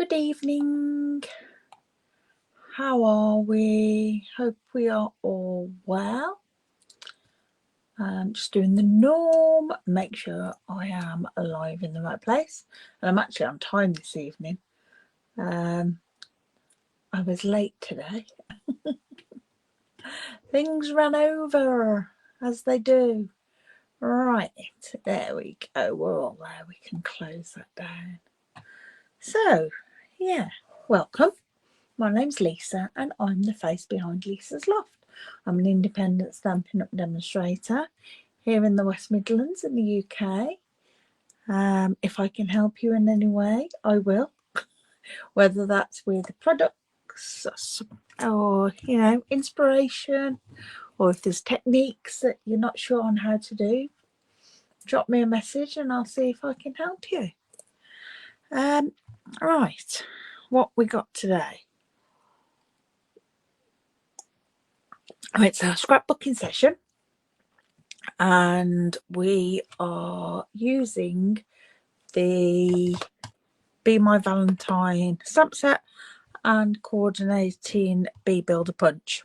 Good evening. How are we? Hope we are all well. Just doing the norm, make sure I am alive in the right place. And I'm actually on time this evening. I was late today. Things ran over, as they do. Right, there we go. We're all there. We can close that down. So, yeah, welcome. My name's Lisa and I'm the face behind Lisa's Loft. I'm an independent Stampin' Up demonstrator here in the West Midlands in the UK. If I can help you in any way, I will. Whether that's with products or, inspiration, or if there's techniques that you're not sure on how to do, drop me a message and I'll see if I can help you. Right, what we got today? It's our scrapbooking session and we are using the Be My Valentine stamp set and coordinating Bee Builder Punch.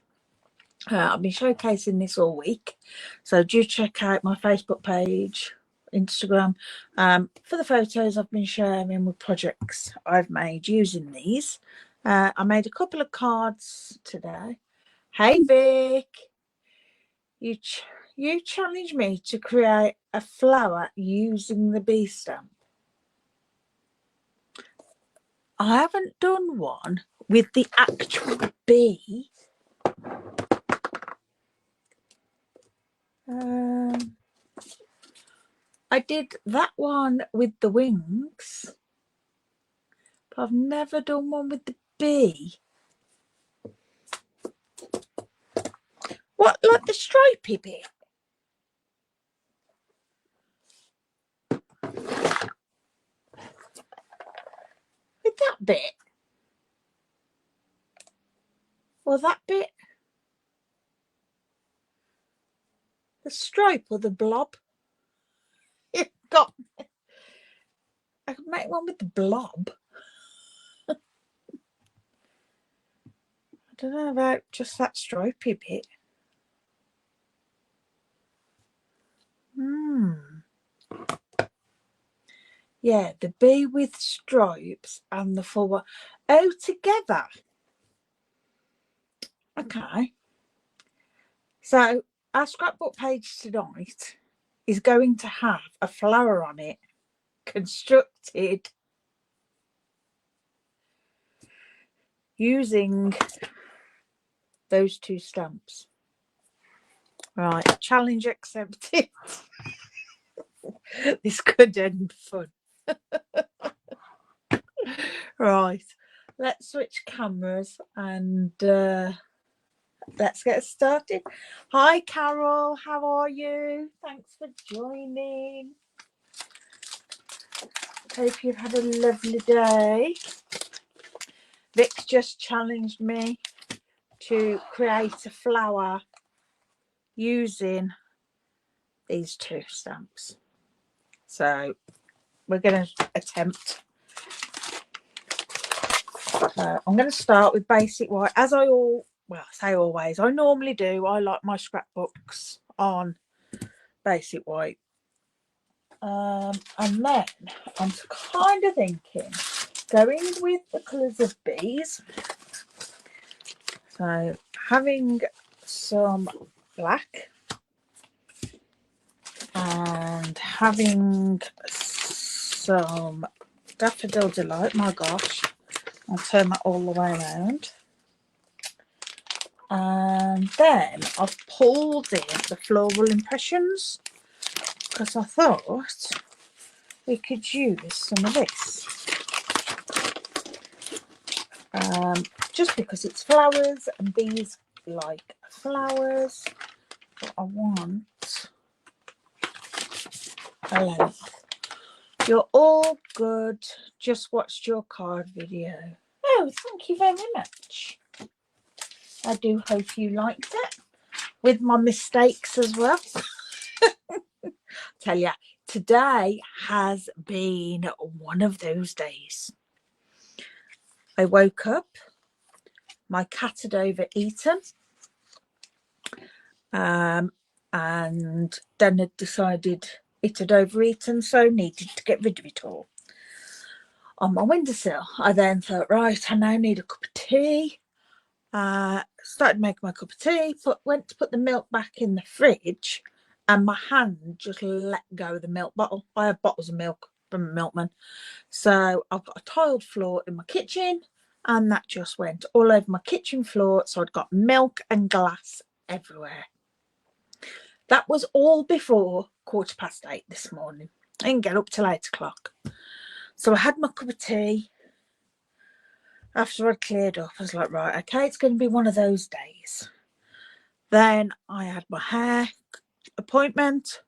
I've been showcasing this all week, so do check out my Facebook page, Instagram, for the photos I've been sharing with projects I've made using these. I made a couple of cards today. Hey Vic, you challenged me to create a flower using the bee stamp. I haven't done one with the actual bee. I did that one with the wings, but I've never done one with the bee. What, like the stripy bit? With that bit? Or that bit? The stripe or the blob? It got me. I could make one with the blob. I don't know about just that stripy bit. Yeah, the bee with stripes and the full one. Oh, together. Okay. So our scrapbook page tonight is going to have a flower on it constructed using those two stamps. Right, challenge accepted. This could end fun. Right, let's switch cameras and let's get started. Hi Carol, how are you? Thanks for joining. Hope you've had a lovely day. Vic just challenged me to create a flower using these two stamps. So we're going to attempt. I'm going to start with basic white, as I say always. I normally do. I like my scrapbooks on basic white. And then I'm kind of thinking going with the colours of bees. So having some black and having some Daffodil Delight. My gosh, I'll turn that all the way around. And then I've pulled in the Floral Impressions because I thought we could use some of this. Just because it's flowers and bees like flowers, but I want a length. You're all good. Just watched your card video. Oh, thank you very much. I do hope you liked it, with my mistakes as well. Tell ya, today has been one of those days. I woke up, my cat had overeaten, and then had decided it had overeaten, so needed to get rid of it all on my windowsill. I then thought, right, I now need a cup of tea. Started making my cup of tea, went to put the milk back in the fridge, and my hand just let go of the milk bottle. I have bottles of milk from a milkman. So I've got a tiled floor in my kitchen, and that just went all over my kitchen floor. So I'd got milk and glass everywhere. That was all before 8:15 this morning. I didn't get up till 8 o'clock. So I had my cup of tea. After I'd cleared up, I was like, right, okay, it's going to be one of those days. Then I had my hair appointment.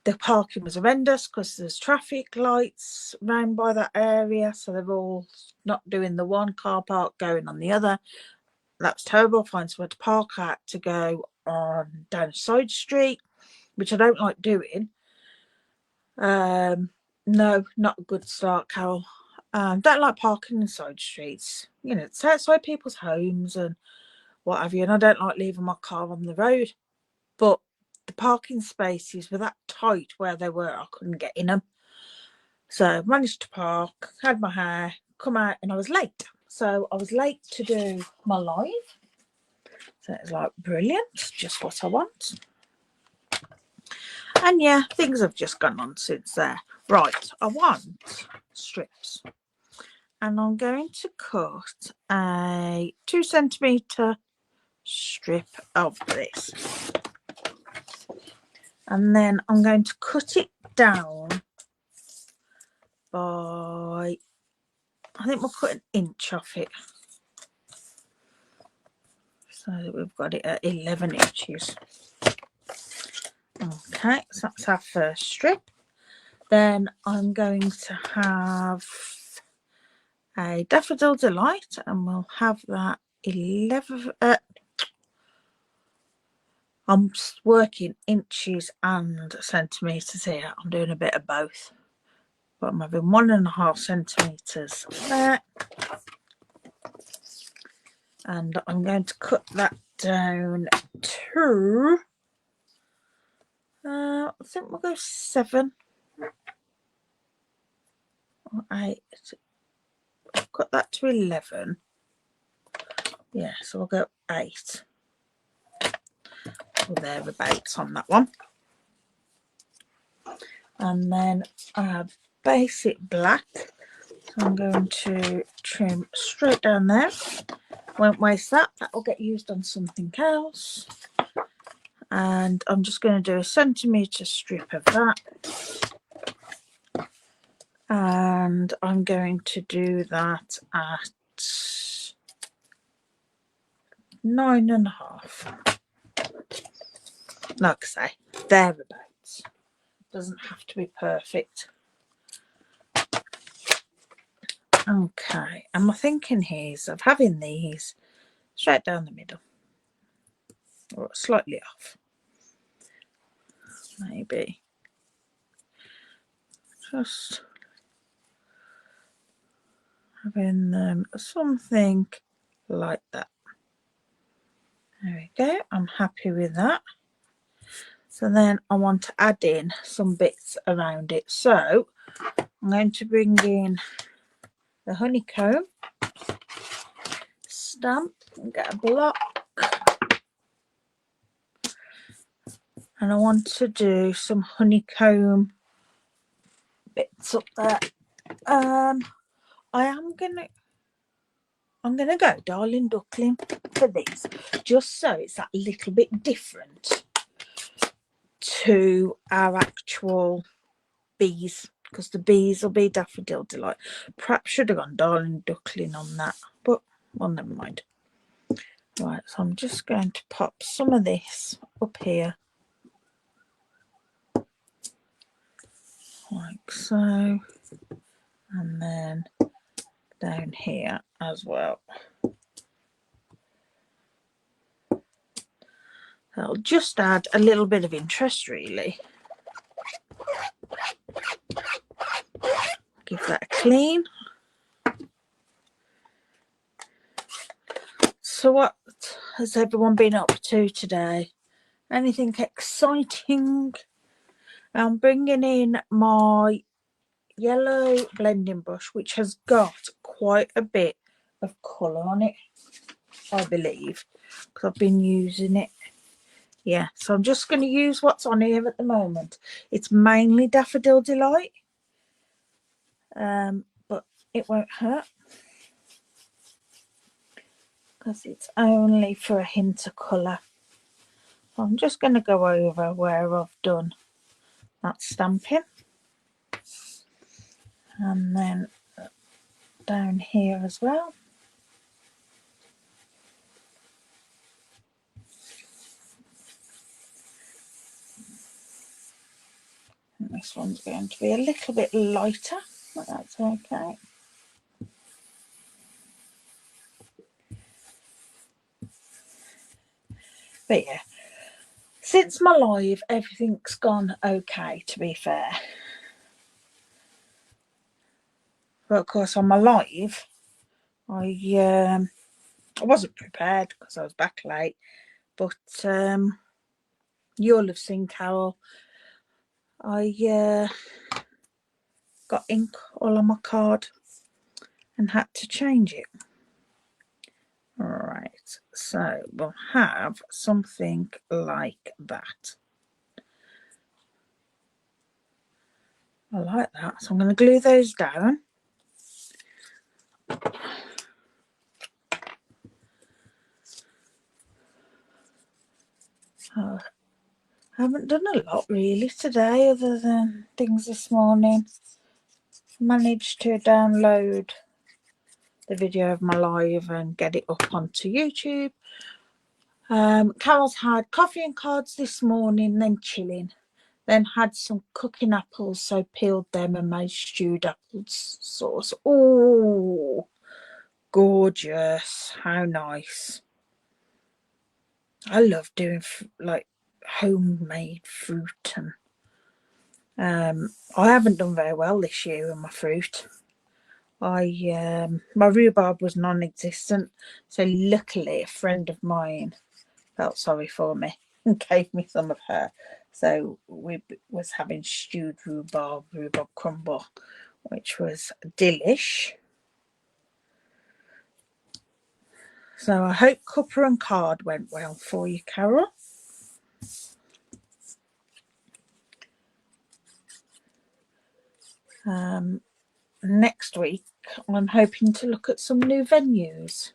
The parking was horrendous because there's traffic lights round by that area, so they're all not doing the one car park, going on the other. That was terrible. Find somewhere to park. I had to go on down a side street, which I don't like doing. No, not a good start, Carol. Don't like parking in side streets. You know, it's outside people's homes and what have you, and I don't like leaving my car on the road. But the parking spaces were that tight where they were, I couldn't get in them. So managed to park, had my hair, come out, and I was late. So I was late to do my live. So it was like, brilliant, just what I want. And yeah, things have just gone on since there. Right, I want strips. And I'm going to cut a 2 centimetre strip of this. And then I'm going to cut it down by, I think we'll cut an inch off it. So that we've got it at 11 inches. Okay, so that's our first strip. Then I'm going to have a Daffodil Delight, and we'll have that 11. I'm working inches and centimetres here. I'm doing a bit of both. But I'm having 1.5 centimetres there. And I'm going to cut that down to, I think we'll go 7 or 8. Cut that to 11. Yeah, so we'll go 8. Or thereabouts on that one. And then I have basic black. So I'm going to trim straight down there. Won't waste that. That will get used on something else. And I'm just going to do a centimetre strip of that. And I'm going to do that at 9.5. Like I say, thereabouts. Doesn't have to be perfect. Okay, and my thinking here is of having these straight down the middle, or slightly off. Maybe just having them something like that. There we go. I'm happy with that. So then I want to add in some bits around it. So I'm going to bring in the honeycomb stamp and get a block. And I want to do some honeycomb bits up there. I'm gonna go Darling Duckling for this, just so it's that little bit different to our actual bees, because the bees will be Daffodil Delight. Perhaps should have gone Darling Duckling on that, but well, never mind. Right, so I'm just going to pop some of this up here like so, and then down here as well. That'll just add a little bit of interest, really. Give that a clean. So what has everyone been up to today? Anything exciting? I'm bringing in my yellow blending brush, which has got quite a bit of colour on it, I believe, because I've been using it. Yeah, so I'm just going to use what's on here at the moment. It's mainly Daffodil Delight, but it won't hurt because it's only for a hint of colour. So I'm just going to go over where I've done that stamping, and then down here as well. And this one's going to be a little bit lighter, but that's okay. But yeah, since my live, everything's gone okay, to be fair. But of course, on my live, I wasn't prepared because I was back late. But you'll have seen, Carol, I got ink all on my card and had to change it. Right, so we'll have something like that. I like that, so I'm going to glue those down. I haven't done a lot really today other than things this morning. Managed to download the video of my live and get it up onto YouTube. Carol's had coffee and cards this morning, then chilling. Then had some cooking apples, so peeled them and made stewed apple sauce. Oh, gorgeous. How nice. I love doing like homemade fruit, and I haven't done very well this year with my fruit. My rhubarb was non-existent, so luckily a friend of mine felt sorry for me and gave me some of her. So we was having stewed rhubarb crumble, which was delish. So I hope cuppa and card went well for you, Carol. Next week I'm hoping to look at some new venues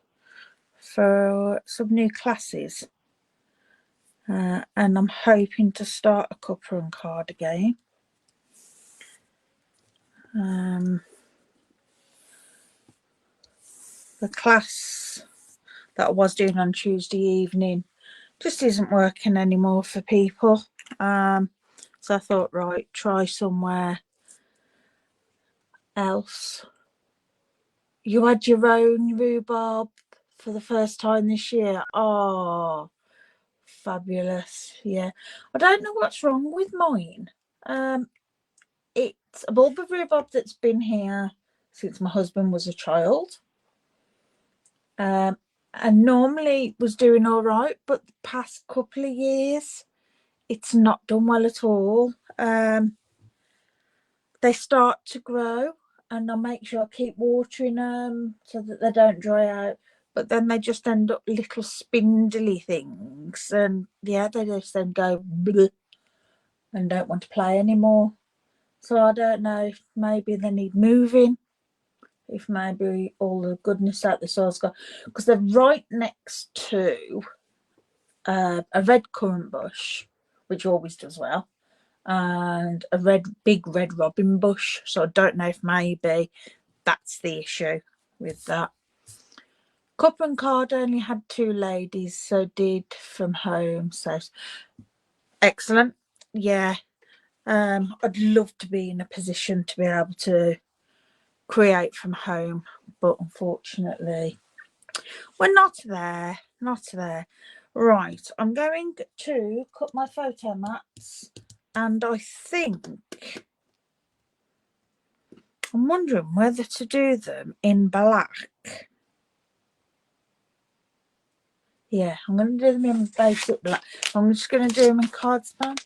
for some new classes. And I'm hoping to start a cuppa and card again. The class that I was doing on Tuesday evening just isn't working anymore for people. So I thought, right, try somewhere else. You had your own rhubarb for the first time this year. Oh, fabulous. Yeah. I don't know what's wrong with mine. It's a bulb of rhubarb that's been here since my husband was a child. And normally was doing all right, but the past couple of years, it's not done well at all. They start to grow, and I make sure I keep watering them so that they don't dry out. But then they just end up little spindly things, and yeah, they just then go bleh and don't want to play anymore. So I don't know if maybe they need moving, if maybe all the goodness out the soil's gone, because they're right next to a red currant bush, which always does well, and a big red robin bush. So I don't know if maybe that's the issue with that. Cup and card only had 2 ladies, so did from home. So excellent. Yeah. I'd love to be in a position to be able to create from home, but unfortunately we're not there. Right, I'm going to cut my photo mats, and I think I'm wondering whether to do them in black Yeah, I'm going to do them in basic black. I'm just going to do them in cardstock.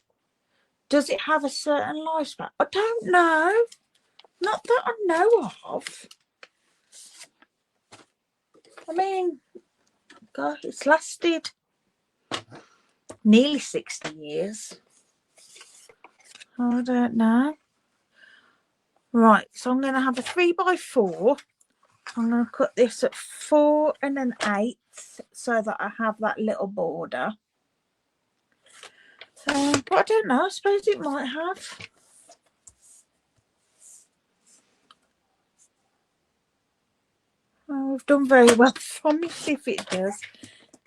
Does it have a certain lifespan? I don't know. Not that I know of. I mean, God, it's lasted nearly 60 years. I don't know. Right, so I'm going to have a 3x4. I'm going to cut this at 4 1/8 so that I have that little border. But I don't know. I suppose it might have. Oh, we've done very well from it if it does.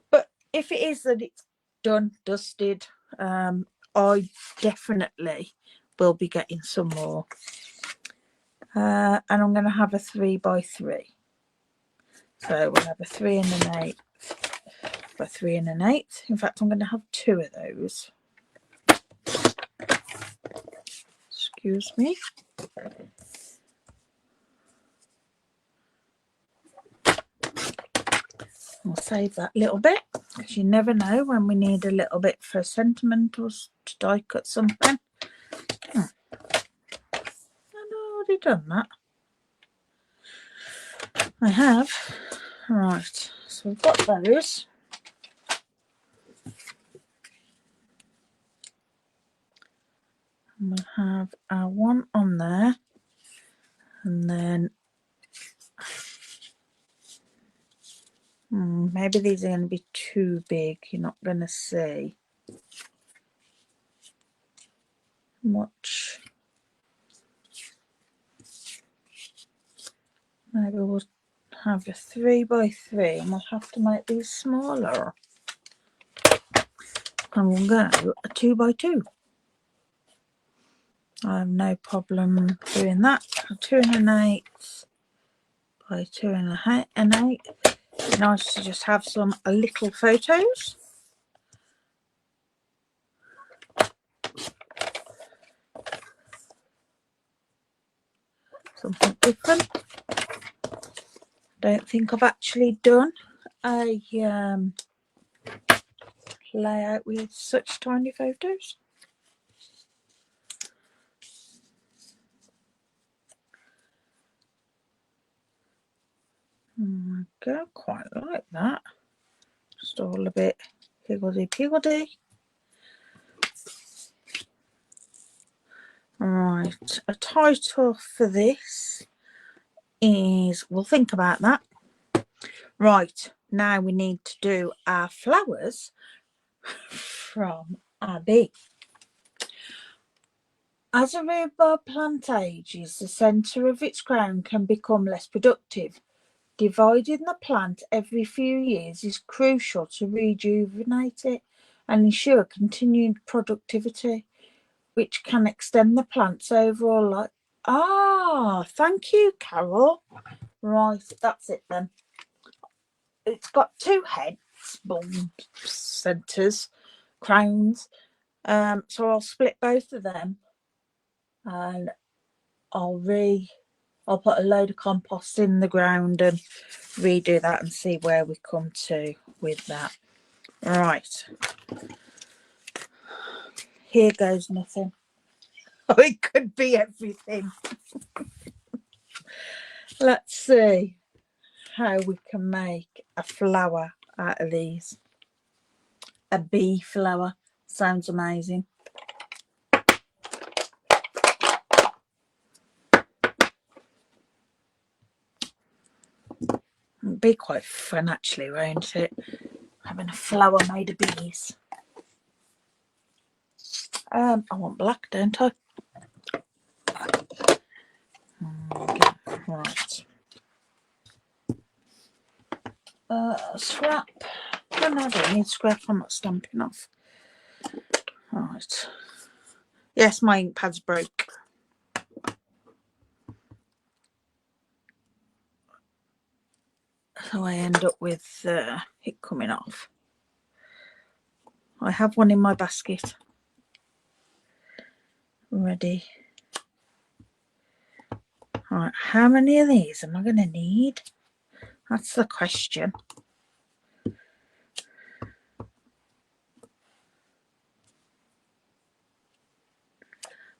But if it is that it's done, dusted, I definitely will be getting some more. And I'm going to have a 3x3. So we'll have a 3 1/8 by 3 1/8. In fact, I'm going to have 2 of those. Excuse me. I'll save that little bit because you never know when we need a little bit for sentiment or to die cut something. I've already done that. I have. Right, so we've got those. And we'll have our one on there, and then maybe these are going to be too big. You're not going to see much. Maybe we'll have a 3x3 and we'll have to make these smaller. And we'll go a 2x2. I have no problem doing that. 2 1/8 by 2 1/8. It's nice to just have some little photos. Something different. Don't think I've actually done a layout with such tiny photos. I quite like that. Just all a bit higgledy-piggledy. Right, a title for this is, we'll think about that. Right, now we need to do our flowers from our bee. As a rhubarb plant ages, the centre of its crown can become less productive. Dividing the plant every few years is crucial to rejuvenate it and ensure continued productivity, which can extend the plant's overall life. Ah, thank you, Carol. Right, that's it then. It's got 2 heads, bulb centres, crowns. So I'll split both of them, and I'll put a load of compost in the ground and redo that and see where we come to with that. Right. Here goes nothing. Oh, it could be everything. Let's see how we can make a flower out of these. A bee flower. Sounds amazing. It'd be quite fun actually, won't it? Having a flower made of bees. I want black, don't I? Right. Scrap. Oh, no, I don't need scrap. I'm not stamping off. Right. Yes, my ink pad's broke. So I end up with it coming off. I have one in my basket. Ready. Right, how many of these am I going to need? That's the question.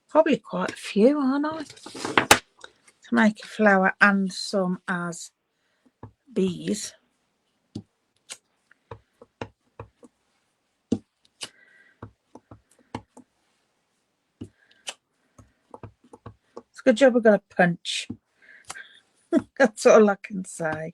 Probably quite a few, aren't I? To make a flower and some as bees. It's a good job I got a punch. That's all I can say.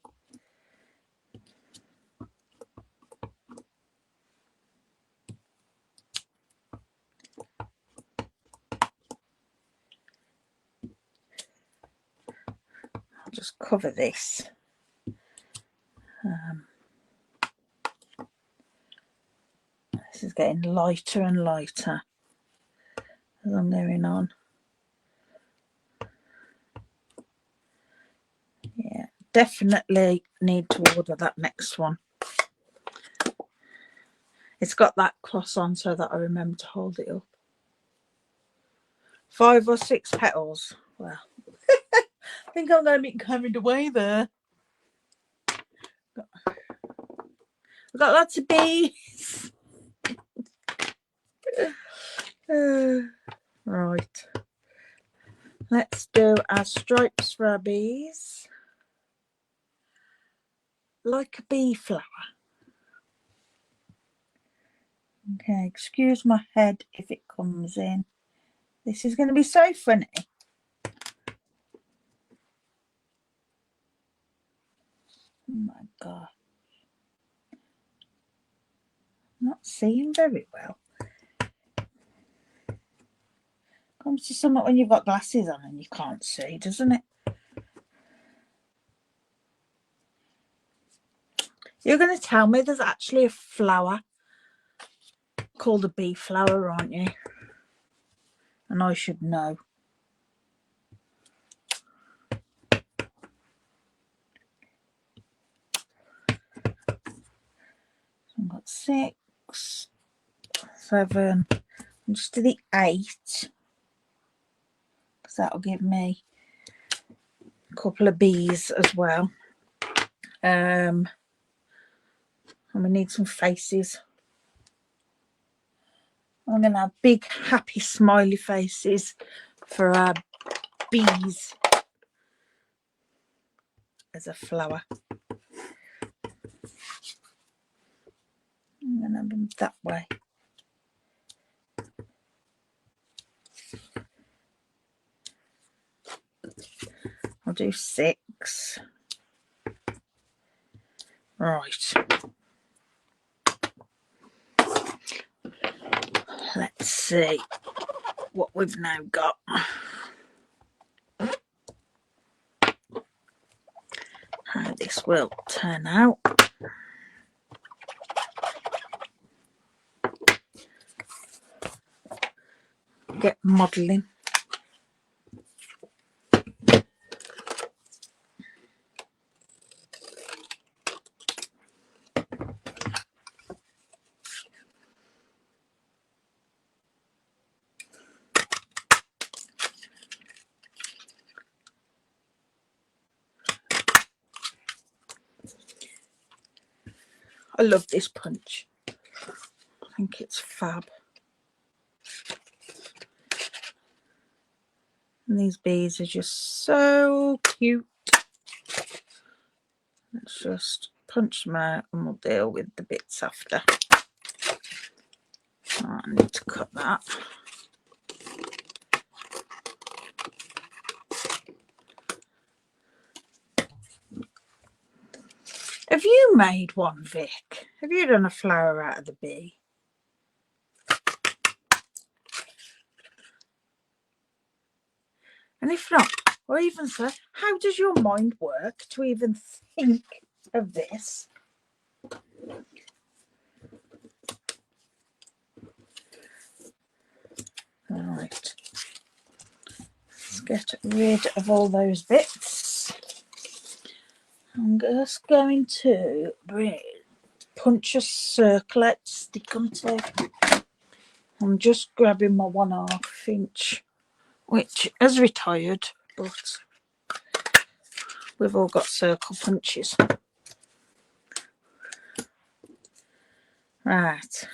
I'll just cover this. This is getting lighter and lighter as I'm going on. Yeah, definitely need to order that next one. It's got that cross on so that I remember to hold it up. 5 or 6 petals. Well, I think I'm going to be carried away there. We've got lots of bees. Right. Let's do our stripes for our bees. Like a bee flower. Okay, excuse my head if it comes in. This is going to be so funny. Oh my God. I'm not seeing very well. Comes to something when you've got glasses on and you can't see, doesn't it? You're going to tell me there's actually a flower called a bee flower, aren't you? And I should know. So I've got 6, 7, and just do the 8. Because that'll give me a couple of bees as well. And we need some faces. I'm going to have big, happy, smiley faces for our bees as a flower. I'm going to have them that way. I'll do 6. Right. Let's see what we've now got. How this will turn out. Get modelling. I love this punch. I think it's fab. And these bees are just so cute. Let's just punch them out and we'll deal with the bits after. Oh, I need to cut that. Have you made one, Vic? Have you done a flower out of the bee? And if not, or even so, how does your mind work to even think of this? All right. Let's get rid of all those bits. I'm just going to punch a circle out to stick them to. I'm just grabbing my 1/2 inch, which has retired, but we've all got circle punches. Right.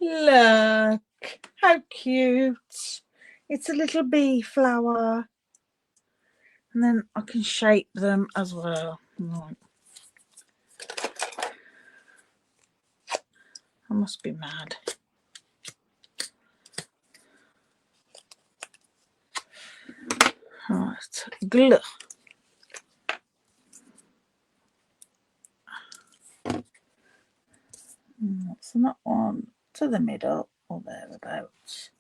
Look, how cute. It's a little bee flower. And then I can shape them as well. Right. I must be mad. Right, glue. So that one to the middle or thereabouts.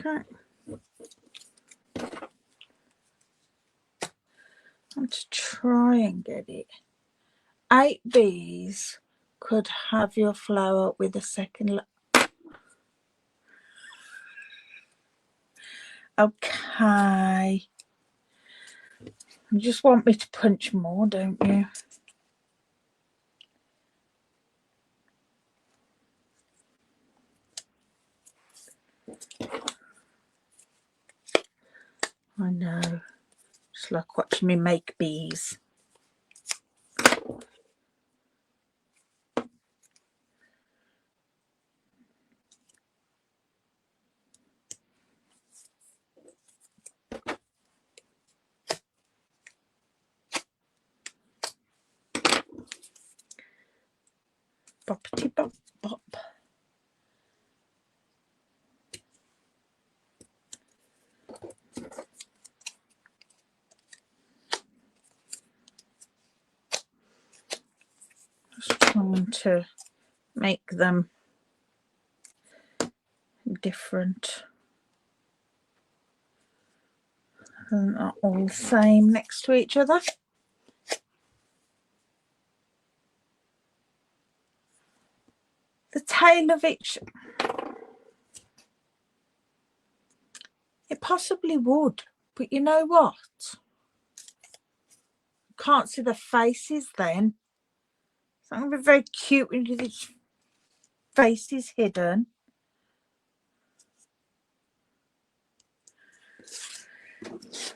Okay. And to try and get it. 8 bees could have your flower with a second. Okay. You just want me to punch more, don't you? I know. It's like watching me make bees. Boppity bop bop. Just trying to make them different. They're not all the same next to each other. The tail of each, it possibly would, but you know what? Can't see the faces then. It's not going to be very cute when the face is hidden.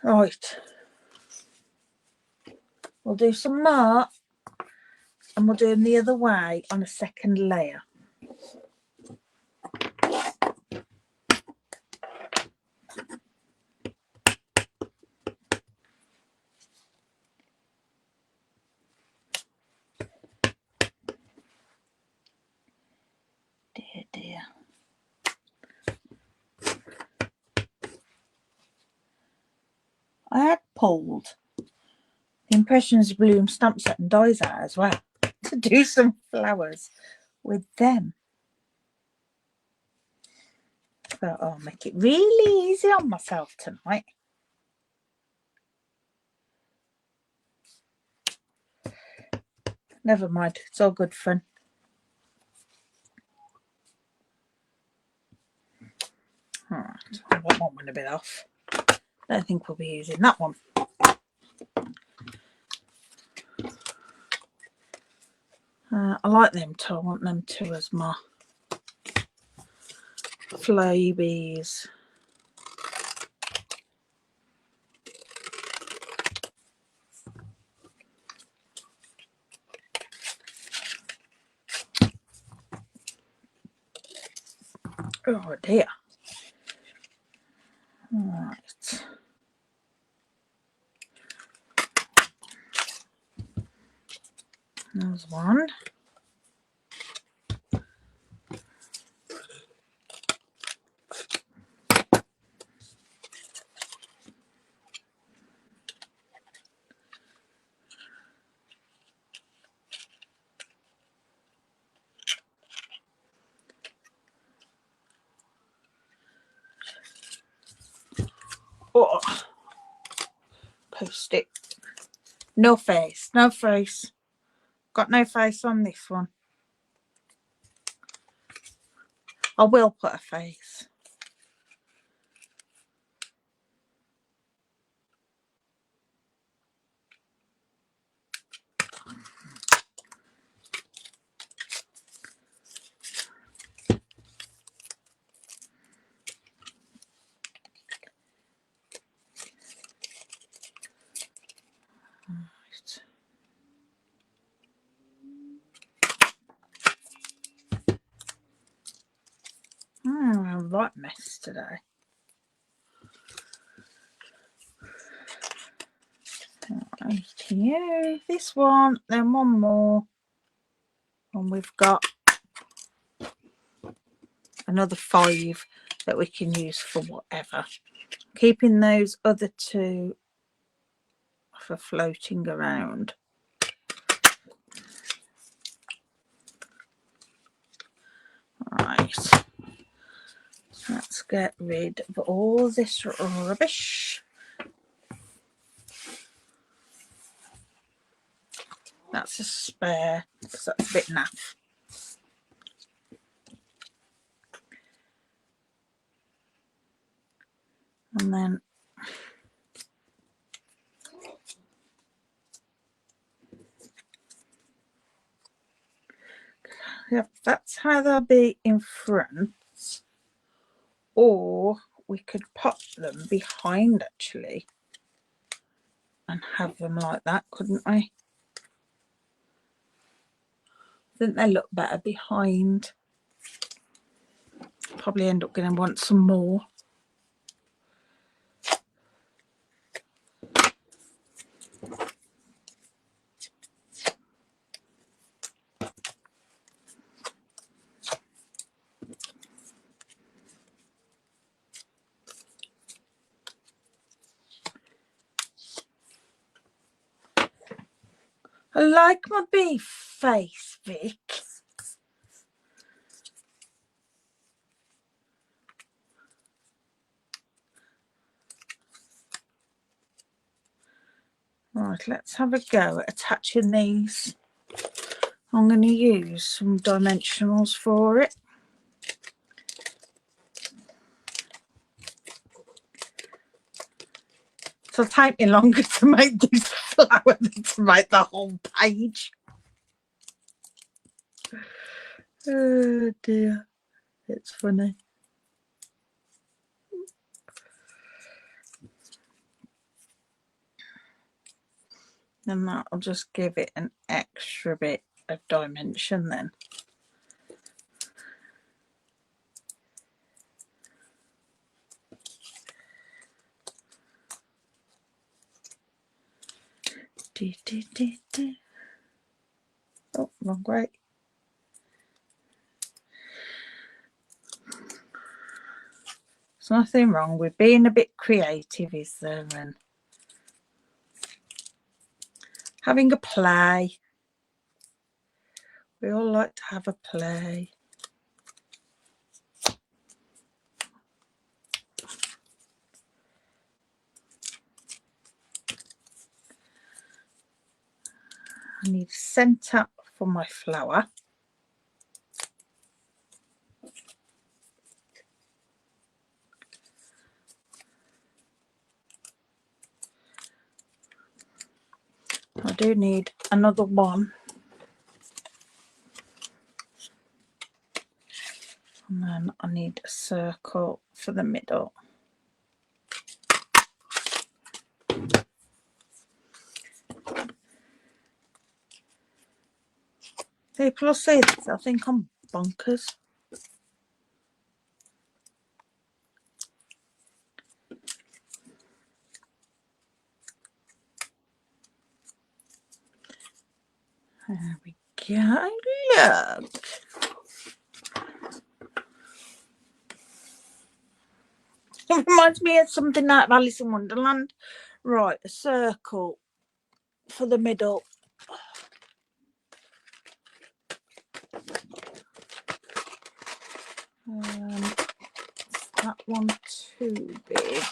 Right. We'll do some more and we'll do them the other way on a second layer. Dear, dear. I had pulled the Impressions Bloom stamp set and dies out as well to do some flowers with them. So I'll make it really easy on myself tonight. Never mind, it's all good fun. Alright, I want one a bit off. I don't think we'll be using that one. I like them too. I want them too as my flowy bees. Oh dear. Right. There's one. Oh, post it. No face, no face. Got no face on this one. I will put a face. right mess today. Right, yeah, this one, then one more, and we've got another 5 that we can use for whatever. Keeping those other 2 for floating around. Right, let's get rid of all this rubbish. That's a spare, so that's a bit naff. And then yeah, that's how they'll be in front. Or we could pop them behind actually and have them like that, couldn't we? I think they look better behind. Probably end up going to want some more. I like my bee face, Vic. Right, let's have a go at attaching these. I'm going to use some dimensionals for it. So it'll take me longer to make this flower than to make the whole page. Oh dear, it's funny. And that'll just give it an extra bit of dimension then. Oh, wrong way. There's nothing wrong with being a bit creative, is there? And having a play. We all like to have a play. I need centre for my flower. I do need another one. And then I need a circle for the middle. People will see this, they'll think I'm bonkers. There we go. Look. It reminds me of something out of Alice in Wonderland. Right, a circle for the middle. That one too big.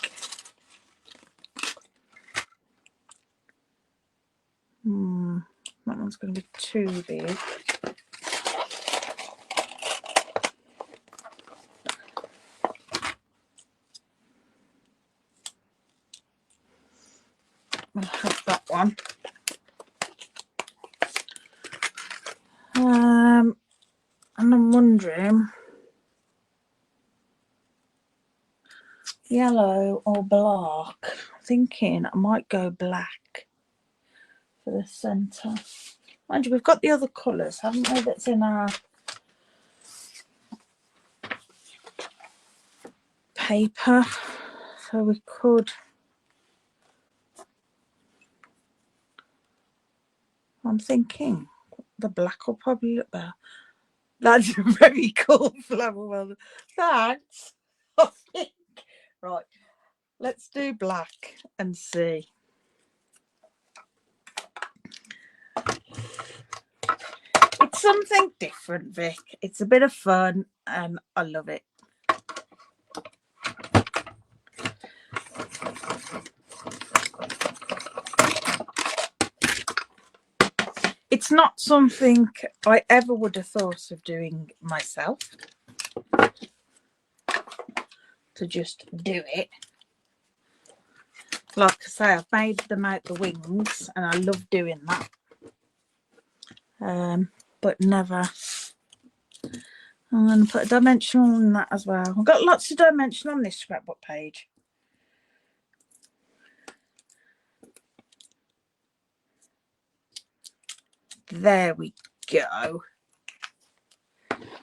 That one's going to be too big. I'll have that one. And I'm wondering, yellow or black? I'm thinking I might go black for the centre. Mind you, we've got the other colours, haven't we, that's in our... paper, so we could, I'm thinking the black will probably look better. That's a very cool flower. Well, thanks. I think. Right, let's do black and see. It's something different, Vic. It's a bit of fun and I love it. It's not something I ever would have thought of doing myself, to just do it. Like I say, I've made them out the wings and I love doing that. But never. I'm going to put a dimension on that as well. I've got lots of dimension on this scrapbook page. There we go.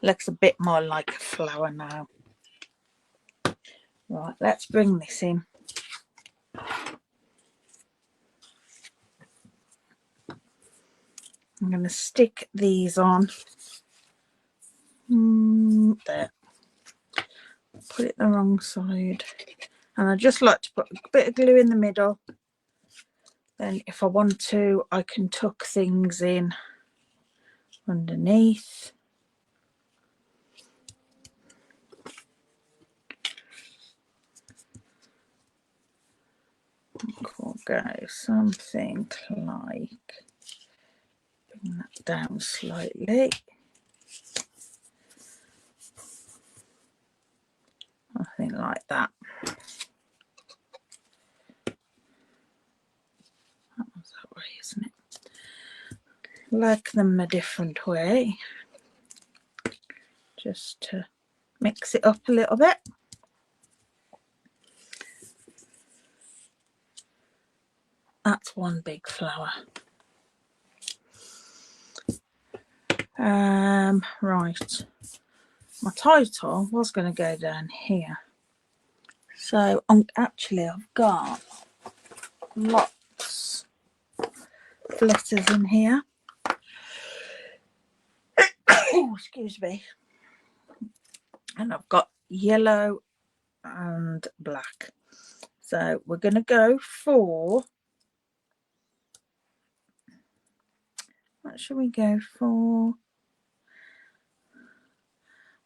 Looks a bit more like a flower now. Right, let's bring this in. I'm going to stick these on. There. Put it the wrong side. And I just like to put a bit of glue in the middle. Then if I want to, I can tuck things in underneath. We'll go something like, bring that down slightly. I think like that. That was that way, isn't it? Like them a different way, just to mix it up a little bit. That's one big flower. Right. My title was going to go down here. So actually I've got lots of letters in here. Oh, excuse me. And I've got yellow and black. So we're going to go for, what should we go for?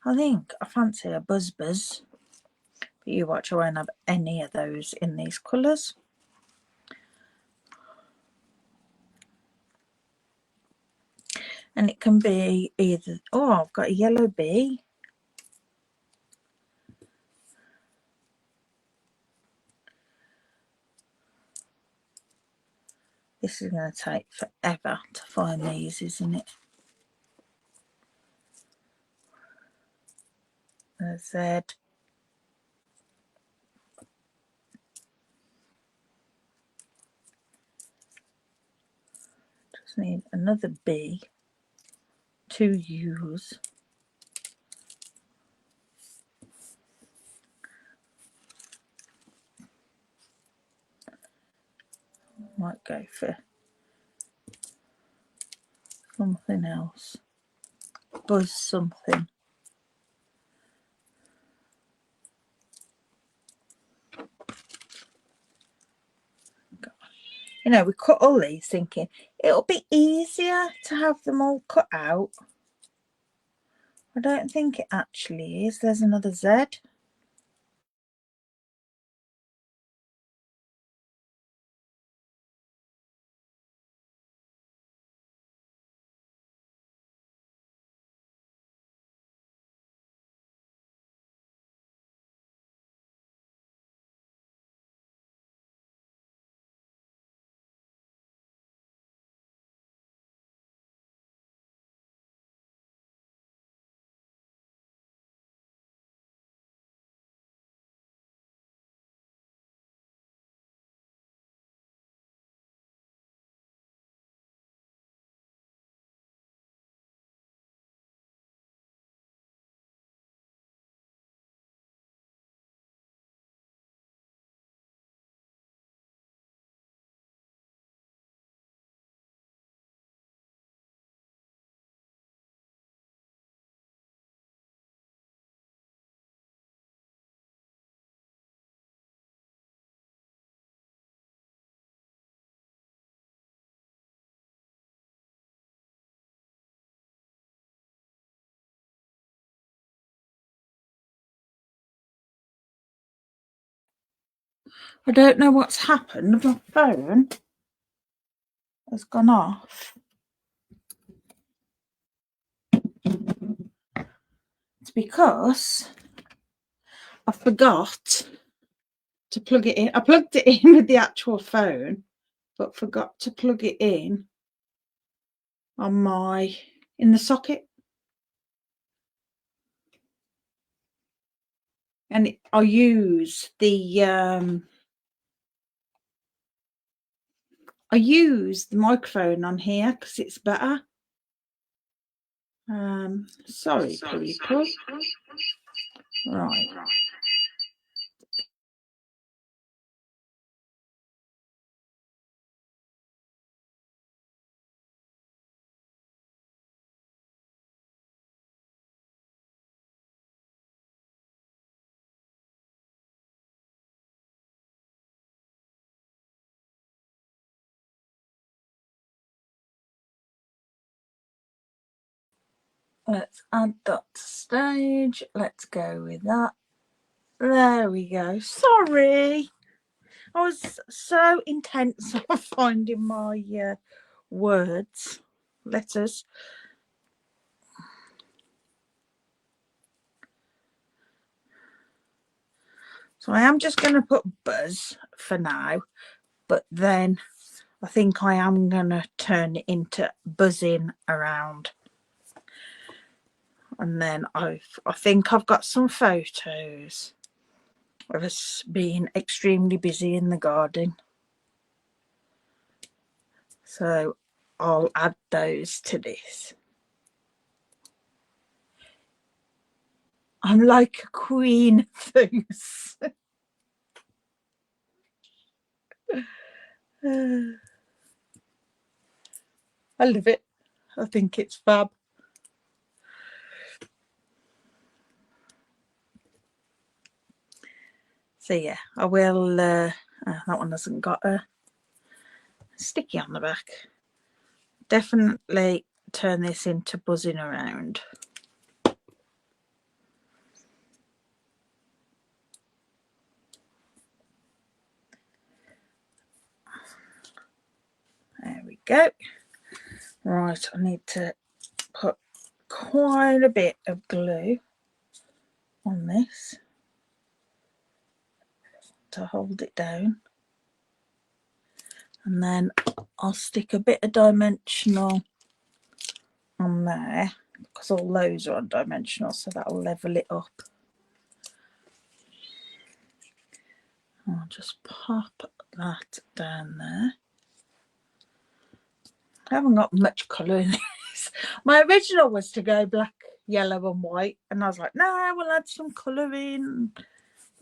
I think I fancy a buzz. But you watch, I won't have any of those in these colours. And it can be either, oh, I've got a yellow bee. This is going to take forever to find these, isn't it? A Z. Just need another B, 2 U's. Might go for something else. Buzz something. You know, we cut all these thinking it'll be easier to have them all cut out. I don't think it actually is. There's another Z. I don't know what's happened. My phone has gone off. It's because I forgot to plug it in. I plugged it in with the actual phone, but forgot to plug it in on in the socket. And I use the microphone on here because it's better. Sorry, people. Right. Let's add that to stage. Let's go with that. There we go. Sorry. I was so intense on finding my letters. So I am just going to put Buzz for now, but then I think I am going to turn it into Buzzing Around. And then I think I've got some photos of us being extremely busy in the garden. So I'll add those to this. I'm like a queen things. I love it. I think it's fab. So yeah, I will, that one hasn't got a sticky on the back. Definitely turn this into Buzzing Around. There we go. Right, I need to put quite a bit of glue on this to hold it down. And then I'll stick a bit of dimensional on there because all those are on dimensional, so that'll level it up. I'll just pop that down there. I haven't got much colour in this. My original was to go black, yellow and white, and I was like, no, we'll add some colour in.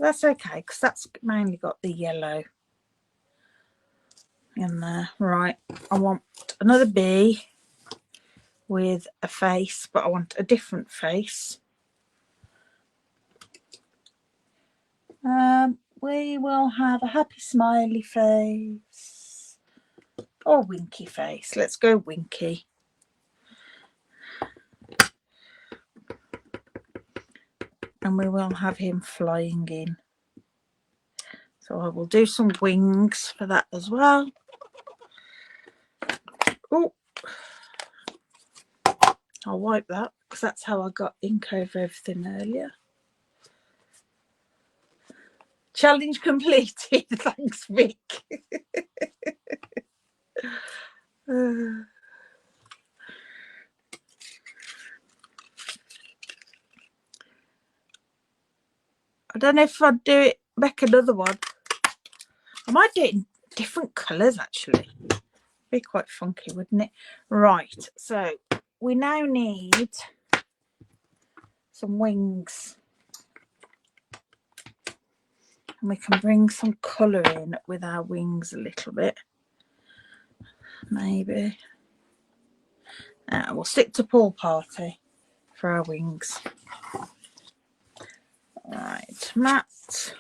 That's okay because that's mainly got the yellow in there. Right, I want another bee with a face, but I want a different face. We will have a happy smiley face or winky face. Let's go winky. And we will have him flying in. So I will do some wings for that as well. Oh, I'll wipe that because that's how I got ink over everything earlier. Challenge completed. Thanks, Vic. I don't know if I'd do it, make another one. I might do it in different colours actually. Be quite funky, wouldn't it? Right, so we now need some wings. And we can bring some colour in with our wings a little bit. Maybe. We'll stick to Pool Party for our wings. Right, Matt.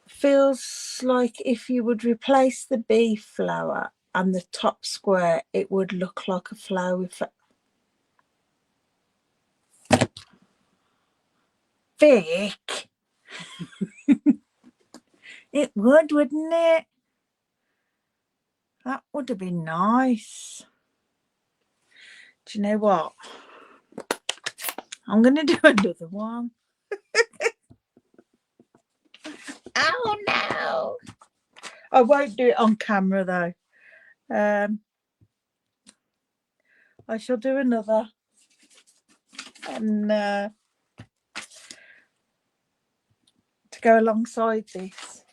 Feels like if you would replace the bee flower and the top square, it would look like a flower with Vic. It would, wouldn't it? That would have been nice. Do you know what? I'm going to do another one. Oh, no. I won't do it on camera, though. I shall do another. And to go alongside this.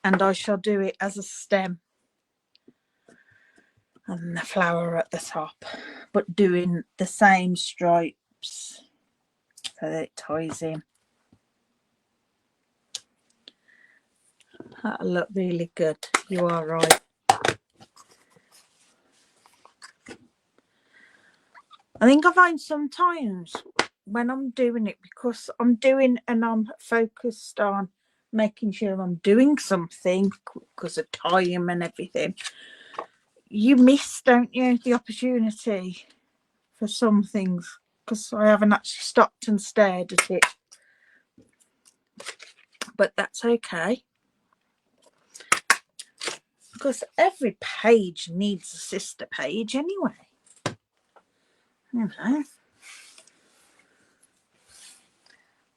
And I shall do it as a stem. And the flower at the top. But doing the same stripes. So that it ties in. That'll look really good. You are right. I think I find sometimes when I'm doing it, because I'm doing and I'm focused on making sure I'm doing something because of time and everything, you miss, don't you, the opportunity for some things, because I haven't actually stopped and stared at it. But that's okay, because every page needs a sister page anyway. You know,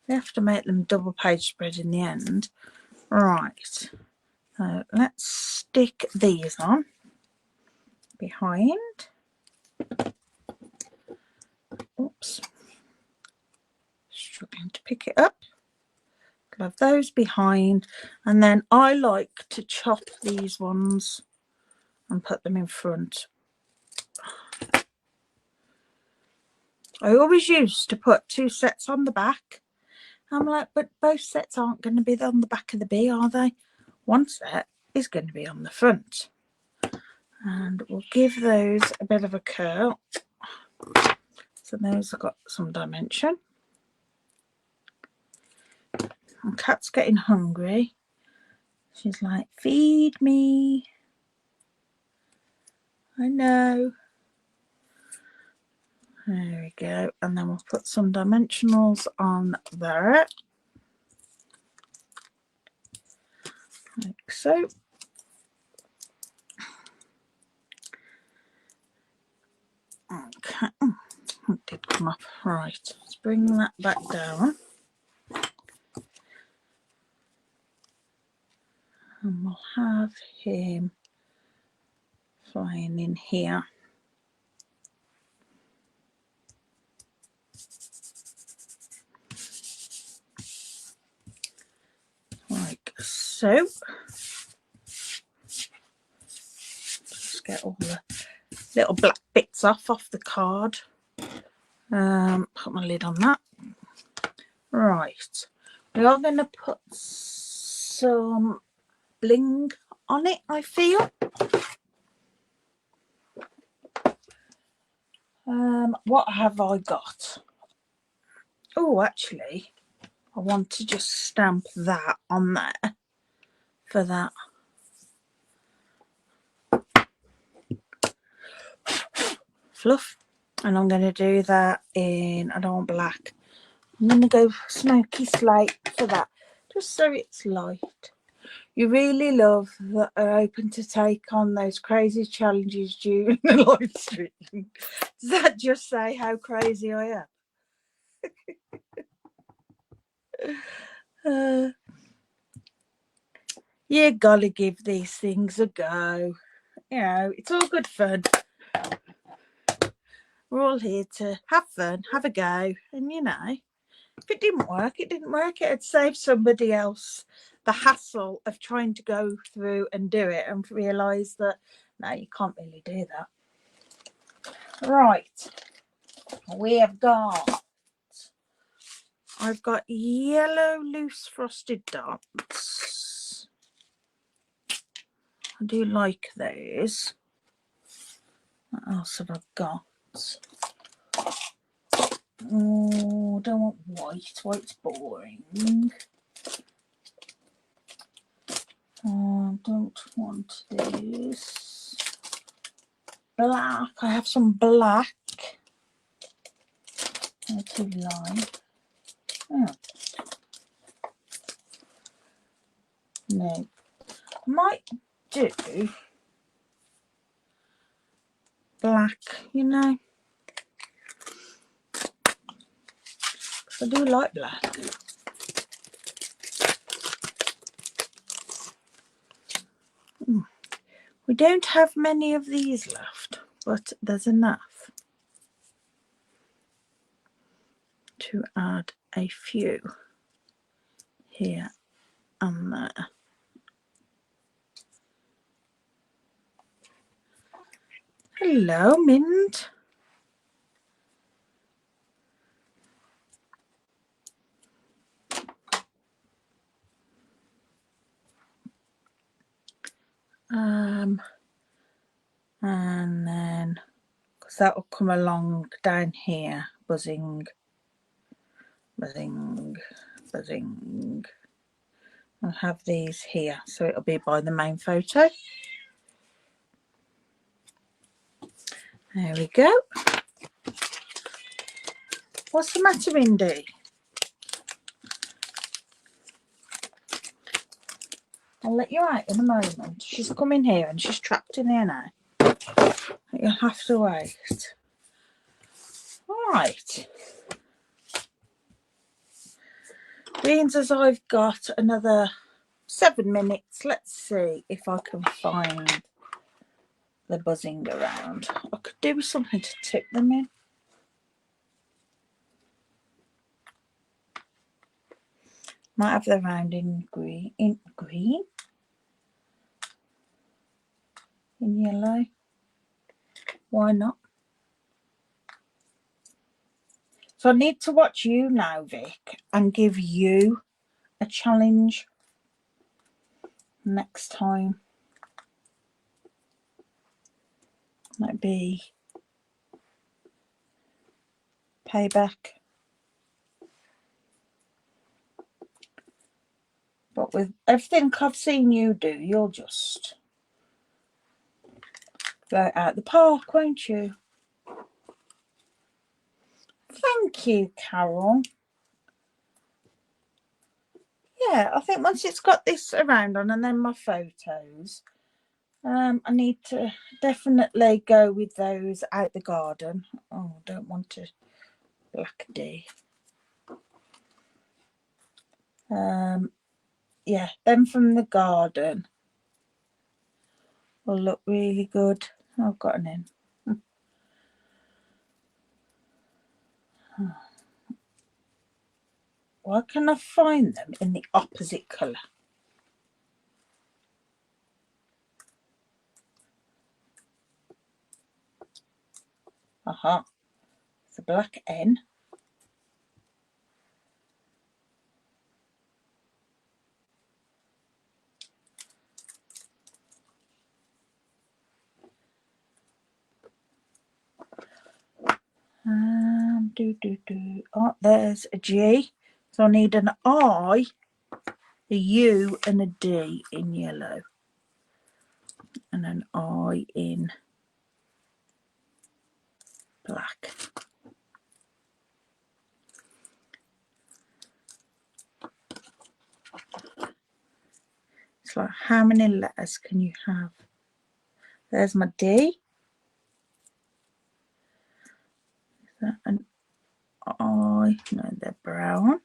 we have to make them double page spread in the end. Right, so let's stick these on behind. Oops, struggling to pick it up. Have those behind, and then I like to chop these ones and put them in front. I always used to put 2 sets on the back. I'm like, but both sets aren't going to be on the back of the bee, are they? One set is going to be on the front. And we'll give those a bit of a curl. So those have got some dimension. And Kat's getting hungry. She's like, feed me. I know. There we go. And then we'll put some dimensionals on there. Like so. Okay. It did come up. Right. Let's bring that back down. And we'll have him flying in here. Like so. Just get all the little black bits off the card. Put my lid on that. Right. We are going to put some bling on it, I feel. What have I got? Oh, actually, I want to just stamp that on there for that. Fluff. And I'm going to do that in, I don't want black. I'm going to go smoky slate for that, just so it's light. You really love that are open to take on those crazy challenges during the live stream. Does that just say how crazy I am? You gotta give these things a go. You know, it's all good fun. We're all here to have fun, have a go, and you know, if it didn't work, it didn't work. It'd save somebody else the hassle of trying to go through and do it and realise that, no, you can't really do that. Right. We have got, I've got yellow loose frosted dots. I do like those. What else have I got? Oh, don't want white. White's boring. Don't want this. Black. I have some black. Two line. Oh. No, might do black, you know. I do like black. We don't have many of these left, but there's enough to add a few here and there. Hello, Mint. And then, because that will come along down here, buzzing, buzzing, buzzing. I'll have these here, so it'll be by the main photo. There we go. What's the matter, Mindy? I'll let you out in a moment. She's coming here and she's trapped in here now. You'll have to wait. Right. Being as I've got another 7 minutes, let's see if I can find the buzzing around. I could do with something to tip them in. Might have the round in green, in yellow. Why not? So I need to watch you now, Vic, and give you a challenge next time. Might be payback. But with everything I've seen you do, you'll just go out the park, won't you? Thank you, Carol. Yeah, I think once it's got this around on and then my photos, I need to definitely go with those out the garden. Oh, I don't want to black D. Yeah, them from the garden will look really good. Oh, I've got an in. Why can I find them in the opposite colour? Aha, it's a black N. Oh, there's a G. So I need an I, a U and a D in yellow. And an I in black. It's like, how many letters can you have? There's my D. Is that an I? No, they're brown.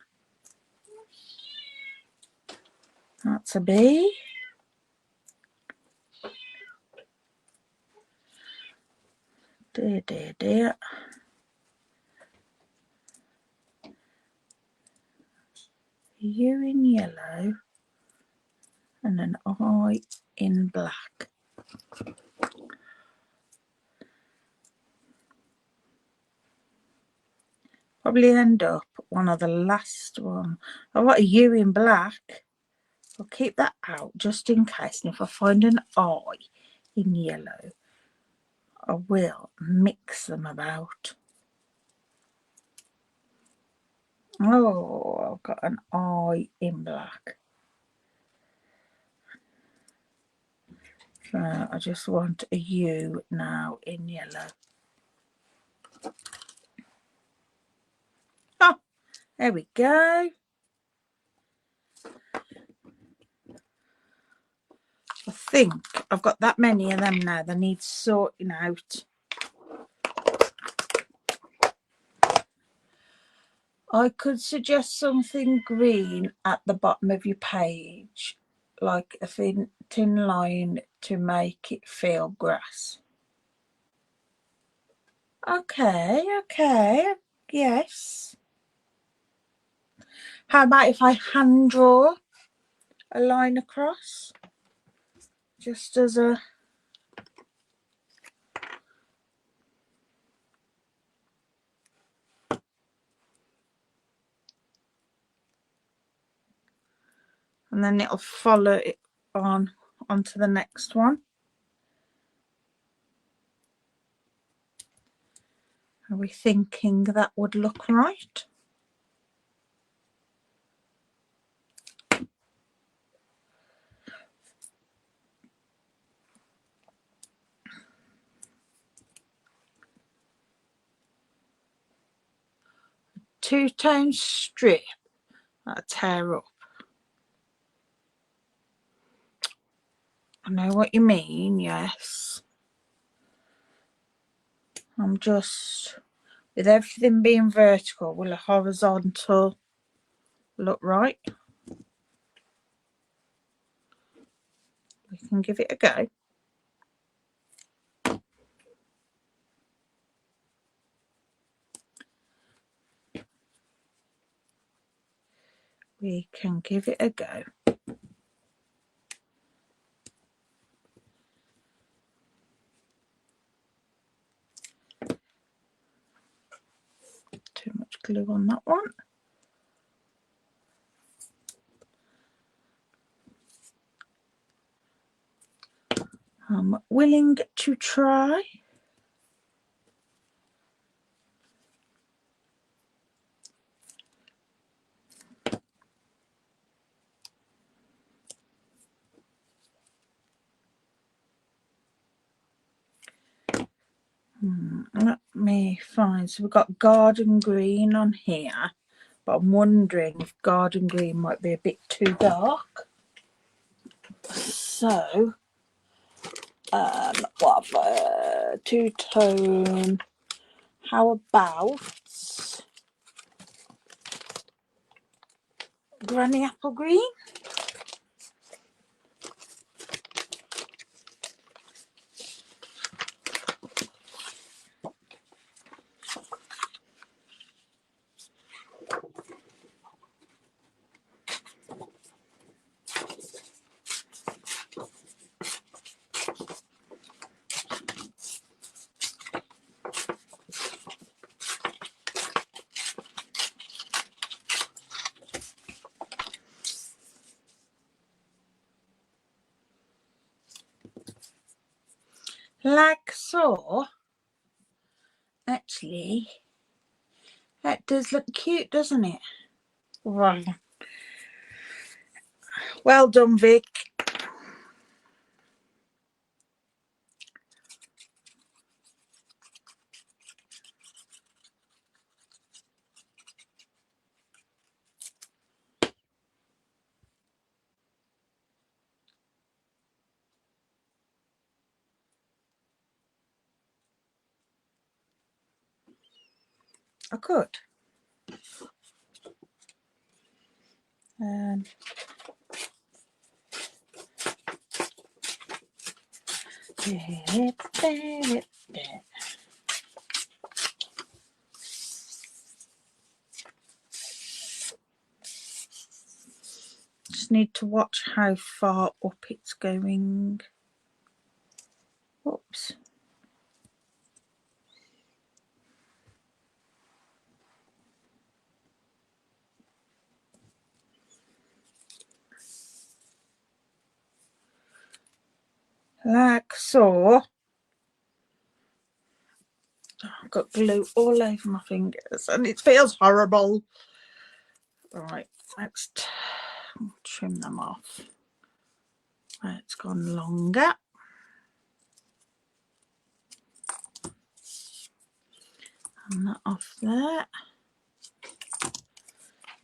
That's a B. Dear, dear, dear. U in yellow and an I in black. Probably end up one of the last one. I've got a U in black. I'll keep that out just in case. And if I find an I in yellow, I will mix them about. Oh, I've got an I in black. So I just want a U now in yellow. There we go. I think I've got that many of them now. They need sorting out. I could suggest something green at the bottom of your page, like a thin line to make it feel grass. Okay, okay, yes. How about if I hand draw a line across? Just as a... and then it'll follow it onto the next one. Are we thinking that would look right? Two-tone strip that'll tear up. I know what you mean, yes. I'm just, with everything being vertical, will a horizontal look right? We can give it a go. We can give it a go. Too much glue on that one. I'm willing to try. Let me find, so we've got garden green on here, but I'm wondering if garden green might be a bit too dark. So, what two-tone, how about granny apple green? Like so. Actually, that does look cute, doesn't it? Right. Well done, Vic. I could. Just need to watch how far up it's going. Oops. Like so. I've got glue all over my fingers and it feels horrible. Right, let's trim them off. It's gone longer. And that off there.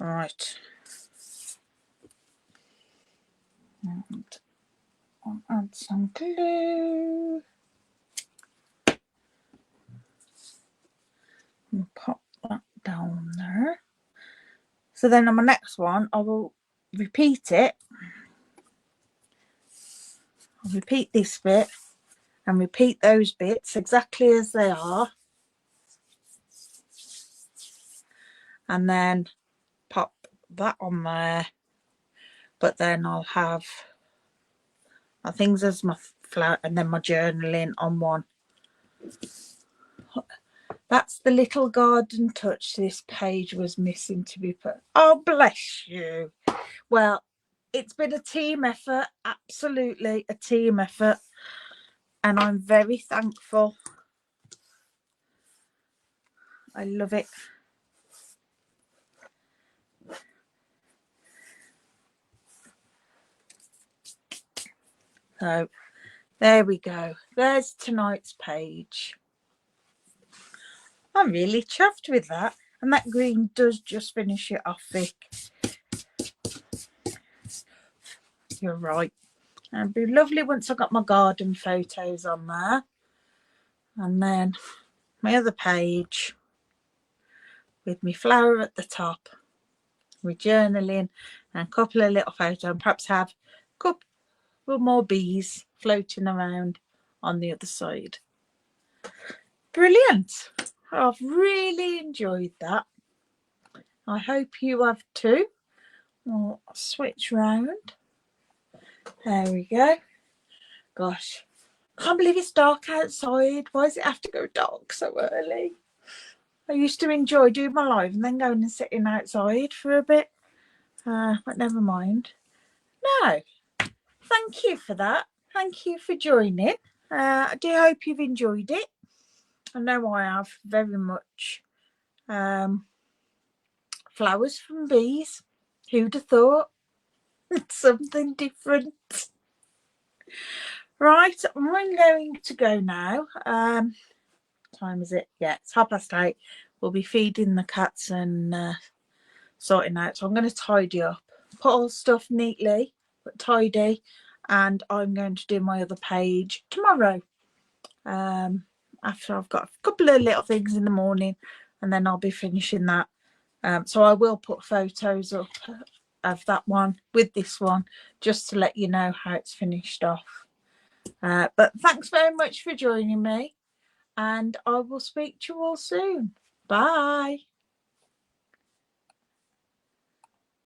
Right. And I'll add some glue. And pop that down there. So then on my next one, I will repeat it. I'll repeat this bit and repeat those bits exactly as they are. And then pop that on there. But then I'll have my things as my flower and then my journaling on one. That's the little garden touch this page was missing to be put. Oh, bless you. Well, it's been a team effort, absolutely a team effort. And I'm very thankful. I love it. So there we go. There's tonight's page. I'm really chuffed with that. And that green does just finish it off, Vic. You're right. It'd be lovely once I got my garden photos on there. And then my other page with my flower at the top, with journaling and a couple of little photos, and perhaps have a couple more bees floating around on the other side. Brilliant. I've really enjoyed that. I hope you have too. I'll switch round. There we go. Gosh, can't believe it's dark outside. Why does it have to go dark so early? I used to enjoy doing my live and then going and sitting outside for a bit. But never mind. No, thank you for that. Thank you for joining. I do hope you've enjoyed it. I know I have very much. Flowers from bees. Who'd have thought? It's something different. Right, I'm going to go now. Time is it? Yeah, it's 8:30. We'll be feeding the cats and sorting out. So I'm going to tidy up, put all stuff neatly, but tidy. And I'm going to do my other page tomorrow. After I've got a couple of little things in the morning, and then I'll be finishing that. So I will put photos up of that one with this one, just to let you know how it's finished off. But thanks very much for joining me, and I will speak to you all soon. Bye.